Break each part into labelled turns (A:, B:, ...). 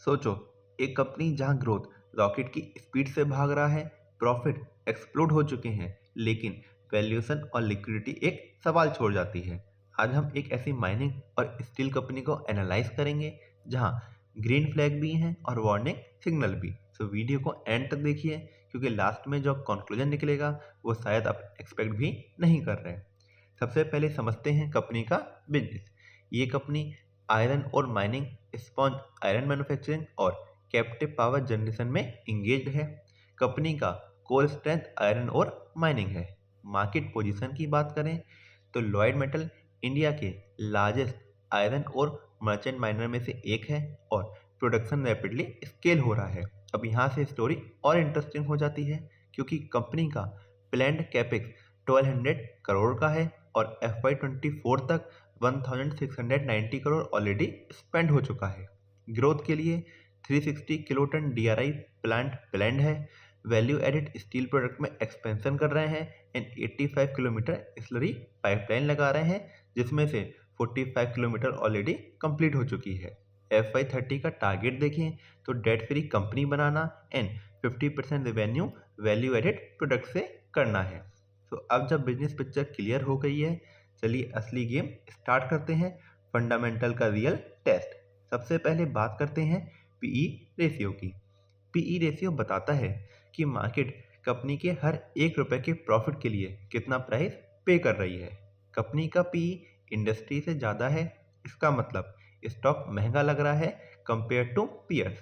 A: सोचो, एक कंपनी जहां ग्रोथ रॉकेट की स्पीड से भाग रहा है, प्रॉफिट एक्सप्लोड हो चुके हैं, लेकिन वैल्यूएशन और लिक्विडिटी एक सवाल छोड़ जाती है। आज हम एक ऐसी माइनिंग और स्टील कंपनी को एनालाइज करेंगे जहां ग्रीन फ्लैग भी हैं और वार्निंग सिग्नल भी। तो वीडियो को एंड तक देखिए, क्योंकि लास्ट में जो कंक्लूजन निकलेगा वो शायद आप एक्सपेक्ट भी नहीं कर रहे हैं। सबसे पहले समझते हैं कंपनी का बिजनेस। ये कंपनी आयरन और माइनिंग, स्पॉन्ज आयरन मैन्युफैक्चरिंग और कैप्टिव पावर जनरेशन में इंगेज्ड है। कंपनी का कोर स्ट्रेंथ आयरन और माइनिंग है। मार्केट पोजीशन की बात करें तो लॉयड मेटल इंडिया के लार्जेस्ट आयरन और मर्चेंट माइनर में से एक है और प्रोडक्शन रैपिडली स्केल हो रहा है। अब यहाँ से स्टोरी और इंटरेस्टिंग हो जाती है, क्योंकि कंपनी का प्लान्ड कैपेक्स 1200 करोड़ का है और FY24 तक 1690 करोड़ ऑलरेडी स्पेंड हो चुका है। ग्रोथ के लिए 360 किलोटन DRI प्लांट प्लान्ड है। वैल्यू एडिड स्टील प्रोडक्ट में एक्सपेंशन कर रहे हैं एंड 85 किलोमीटर स्लरी पाइपलाइन लगा रहे हैं, जिसमें से 45 किलोमीटर ऑलरेडी कंप्लीट हो चुकी है। FY30 का टारगेट देखें तो debt free company banana and 50% revenue value added product से करना है। तो अब जब बिजनेस पिक्चर क्लियर हो गई है, चलिए असली गेम स्टार्ट करते हैं, फंडामेंटल का रियल टेस्ट। सबसे पहले बात करते हैं पीई रेशियो की। पीई रेशियो बताता है कि मार्केट कंपनी के हर ₹1 के प्रॉफिट के लिए कितना प्राइस पे कर रही है। कंपनी का पीई इंडस्ट्री से ज़्यादा है, इसका मतलब स्टॉक महंगा लग रहा है कंपेयर टू पीयर्स,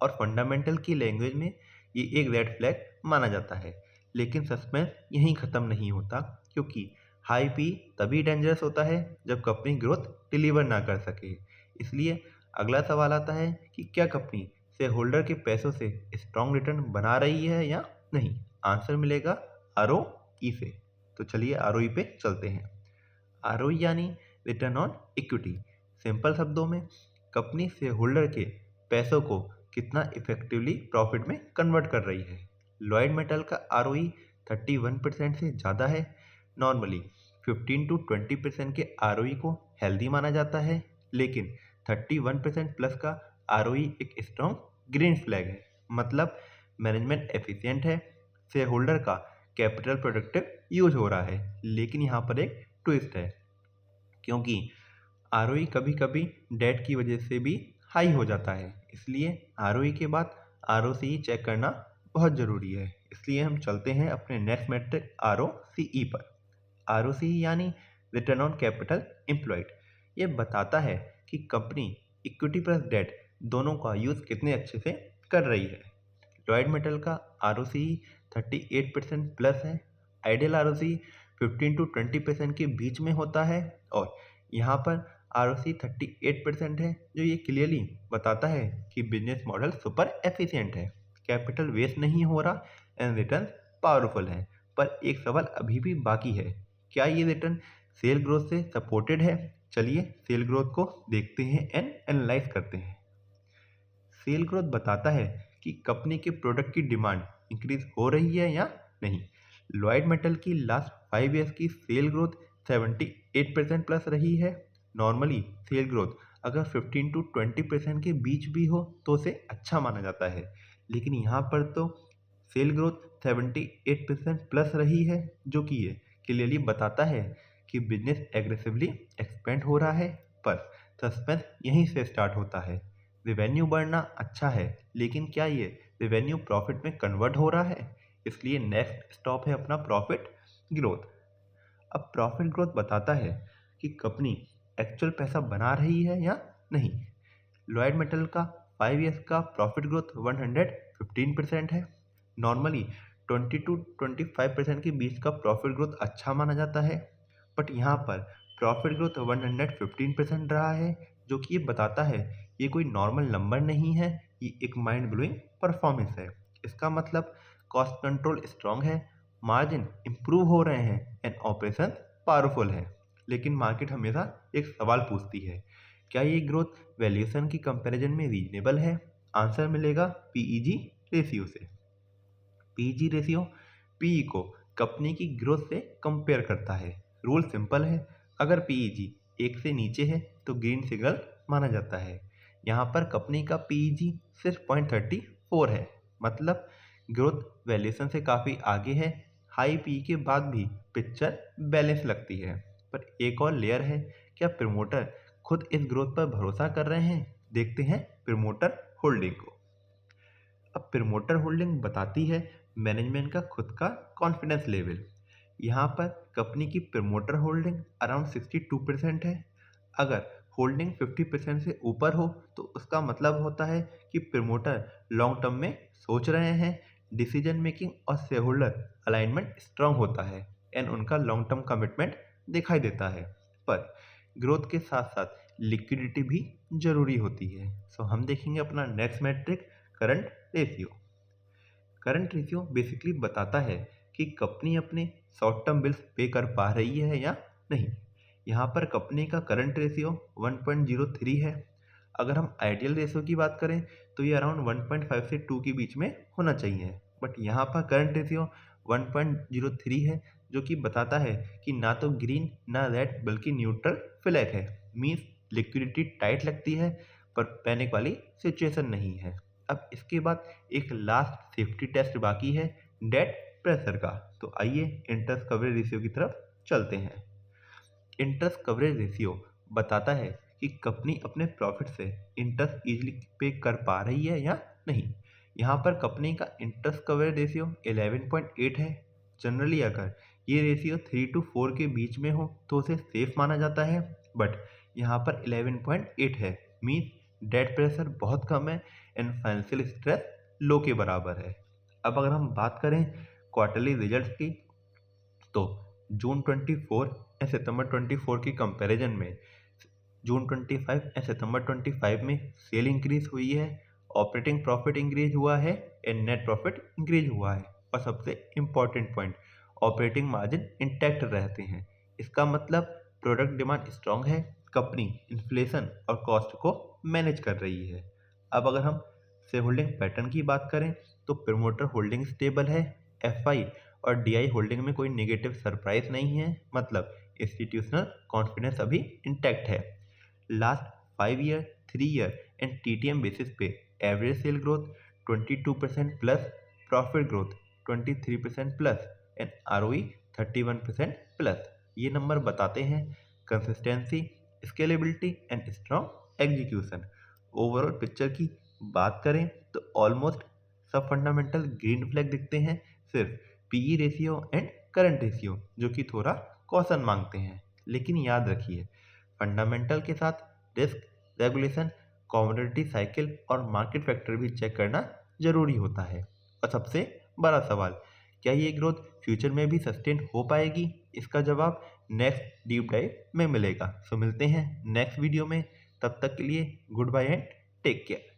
A: और फंडामेंटल की लैंग्वेज में ये एक रेड फ्लैग माना जाता है। लेकिन सस्पेंस यहीं ख़त्म नहीं होता, क्योंकि हाई पी तभी डेंजरस होता है जब कंपनी ग्रोथ डिलीवर ना कर सके। इसलिए अगला सवाल आता है कि क्या कंपनी शेयर होल्डर के पैसों से स्ट्रॉन्ग रिटर्न बना रही है या नहीं। आंसर मिलेगा ROE से। तो चलिए ROE पे चलते हैं। ROE यानी रिटर्न ऑन इक्विटी। सिंपल शब्दों में कंपनी शेयर होल्डर के पैसों को कितना इफेक्टिवली प्रॉफिट में कन्वर्ट कर रही है। लॉयड मेटल का ROE 31% से ज़्यादा है। नॉर्मली 15 to 20% के ROE को हेल्दी माना जाता है, लेकिन 31% प्लस का ROE एक स्ट्रॉन्ग ग्रीन फ्लैग है। मतलब मैनेजमेंट एफिशिएंट है, शेयर होल्डर का कैपिटल प्रोडक्टिव यूज हो रहा है। लेकिन यहाँ पर एक ट्विस्ट है, क्योंकि ROE कभी कभी डेट की वजह से भी हाई हो जाता है। इसलिए ROE के बाद ROCE चेक करना बहुत ज़रूरी है। इसलिए हम चलते हैं अपने नेक्स्ट मैट्रिक ROCE पर। ROCE यानी रिटर्न ऑन कैपिटल एम्प्लॉयड। ये बताता है कि कंपनी इक्विटी प्लस डेट दोनों का यूज़ कितने अच्छे से कर रही है। लॉयड मेटल का ROCE 38% प्लस है। आइडियल ROCE 15 to 20% के बीच में होता है, और यहाँ पर ROCE 38% है, जो ये क्लियरली बताता है कि बिजनेस मॉडल सुपर एफिशिएंट है, कैपिटल वेस्ट नहीं हो रहा एंड रिटर्न पावरफुल है। पर एक सवाल अभी भी बाकी है, क्या ये रिटर्न सेल ग्रोथ से सपोर्टेड है। चलिए सेल ग्रोथ को देखते हैं एंड एनालाइज करते हैं। सेल ग्रोथ बताता है कि कंपनी के प्रोडक्ट की डिमांड इंक्रीज हो रही है या नहीं। लॉयड मेटल की लास्ट 5 ईयर्स की सेल ग्रोथ 78% प्लस रही है। नॉर्मली सेल ग्रोथ अगर 15 to 20% के बीच भी हो तो उसे अच्छा माना जाता है, लेकिन यहाँ पर तो सेल ग्रोथ 78% प्लस रही है, जो कि ये क्लियरली बताता है कि बिजनेस एग्रेसिवली एक्सपेंड हो रहा है। पर सस्पेंस यहीं से स्टार्ट होता है। रेवेन्यू बढ़ना अच्छा है, लेकिन क्या ये रेवेन्यू प्रॉफिट में कन्वर्ट हो रहा है। इसलिए नेक्स्ट स्टॉप है अपना प्रॉफिट ग्रोथ। अब प्रॉफिट ग्रोथ बताता है कि कंपनी एक्चुअल पैसा बना रही है या नहीं। लॉयड मेटल का 5 ईयर्स का प्रॉफिट ग्रोथ 115% है। नॉर्मली 20 to 25% के बीच का प्रॉफिट ग्रोथ अच्छा माना जाता है, बट यहाँ पर प्रॉफिट ग्रोथ 115% रहा है, जो कि ये बताता है ये कोई नॉर्मल नंबर नहीं है, ये एक माइंड ब्लोइंग परफॉर्मेंस है। इसका मतलब कॉस्ट कंट्रोल स्ट्रांग है, मार्जिन इंप्रूव हो रहे हैं एंड ऑपरेशन पावरफुल है। लेकिन मार्केट हमेशा एक सवाल पूछती है, क्या ये ग्रोथ वैल्यूएशन की कंपैरिजन में रीजनेबल है। आंसर मिलेगा पीईजी रेशियो से। पीईजी रेशियो पीई को कंपनी की ग्रोथ से कंपेयर करता है। रूल सिंपल है, अगर पीईजी 1 से नीचे है तो ग्रीन सिग्नल माना जाता है, यहाँ पर कंपनी का पीईजी सिर्फ 0.34 है, मतलब ग्रोथ वैल्यूएशन से काफ़ी आगे है। हाई पी के बाद भी पिक्चर बैलेंस लगती है। पर एक और लेयर है, क्या प्रमोटर खुद इस ग्रोथ पर भरोसा कर रहे हैं? देखते हैं प्रमोटर होल्डिंग को। अब प्रमोटर होल्डिंग बताती है मैनेजमेंट का खुद का कॉन्फिडेंस लेवल। यहाँ पर कंपनी की प्रमोटर होल्डिंग अराउंड 62% है। अगर होल्डिंग 50% से ऊपर हो तो उसका मतलब होता है कि प्रमोटर लॉन्ग टर्म में सोच रहे हैं, डिसीजन मेकिंग और शेयर होल्डर अलाइनमेंट स्ट्रांग होता है एंड उनका लॉन्ग टर्म कमिटमेंट दिखाई देता है। पर ग्रोथ के साथ साथ लिक्विडिटी भी जरूरी होती है। सो हम देखेंगे अपना next metric, current ratio. Current ratio basically बताता है कि कंपनी अपने शॉर्ट टर्म बिल्स पे कर पा रही है या नहीं। यहाँ पर कंपनी का करंट रेशियो 1.03 है। अगर हम आइडियल रेशियो की बात करें तो ये अराउंड 1.5 से 2 के बीच में होना चाहिए, बट यहाँ पर करंट रेशियो 1.03 है, जो कि बताता है कि ना तो ग्रीन ना रेड बल्कि न्यूट्रल फ्लैग है। मीन्स लिक्विडिटी टाइट लगती है पर पैनिक वाली सिचुएशन नहीं है। अब इसके बाद एक लास्ट सेफ्टी टेस्ट बाकी है, डेट प्रेशर का। तो आइए इंटरेस्ट कवरेज रेशियो की तरफ चलते हैं। इंटरेस्ट कवरेज रेशियो बताता है कि कंपनी अपने प्रॉफिट से इंटरेस्ट इजीली पे कर पा रही है या नहीं। यहाँ पर कंपनी का इंटरेस्ट कवरेज रेशियो 11.8 है। जनरली अगर ये रेशियो 3 to 4 के बीच में हो तो उसे सेफ माना जाता है, बट यहाँ पर 11.8 है। मीन्स डेट प्रेशर बहुत कम है एंड फाइनेंशियल स्ट्रेस लो के बराबर है। अब अगर हम बात करें क्वार्टरली रिजल्ट्स की, तो जून 24 एंड सितंबर 24 की कंपैरिजन में जून 25 एंड सितंबर 25 में सेल इंक्रीज हुई है, ऑपरेटिंग प्रॉफिट इंक्रीज हुआ है एंड नेट प्रॉफिट इंक्रीज हुआ है, और सबसे important point, operating margin intact रहते हैं। इसका मतलब प्रोडक्ट डिमांड स्ट्रांग है, कंपनी इन्फ्लेशन और कॉस्ट को मैनेज कर रही है। अब अगर हम शेयर होल्डिंग पैटर्न की बात करें तो प्रमोटर होल्डिंग स्टेबल है, एफआई और डीआई होल्डिंग में कोई नेगेटिव सरप्राइज नहीं है, मतलब इंस्टीट्यूशनल कॉन्फिडेंस अभी इंटैक्ट है। Last 5 year, 3 year and TTM basis पे average sale growth 22% plus, profit growth 23% plus and ROE 31% plus. ये नंबर बताते हैं consistency, scalability and strong execution. Overall picture की बात करें तो ऑलमोस्ट सब फंडामेंटल ग्रीन फ्लैग दिखते हैं, सिर्फ PE ratio and current ratio जो कि थोड़ा कॉशन मांगते हैं। लेकिन याद रखिए, फंडामेंटल के साथ रिस्क, रेगुलेशन, कमोडिटी साइकिल और मार्केट फैक्टर भी चेक करना जरूरी होता है। और सबसे बड़ा सवाल, क्या ये ग्रोथ फ्यूचर में भी सस्टेन हो पाएगी? इसका जवाब नेक्स्ट डीप डाइव में मिलेगा। सो मिलते हैं नेक्स्ट वीडियो में, तब तक के लिए goodbye and take care.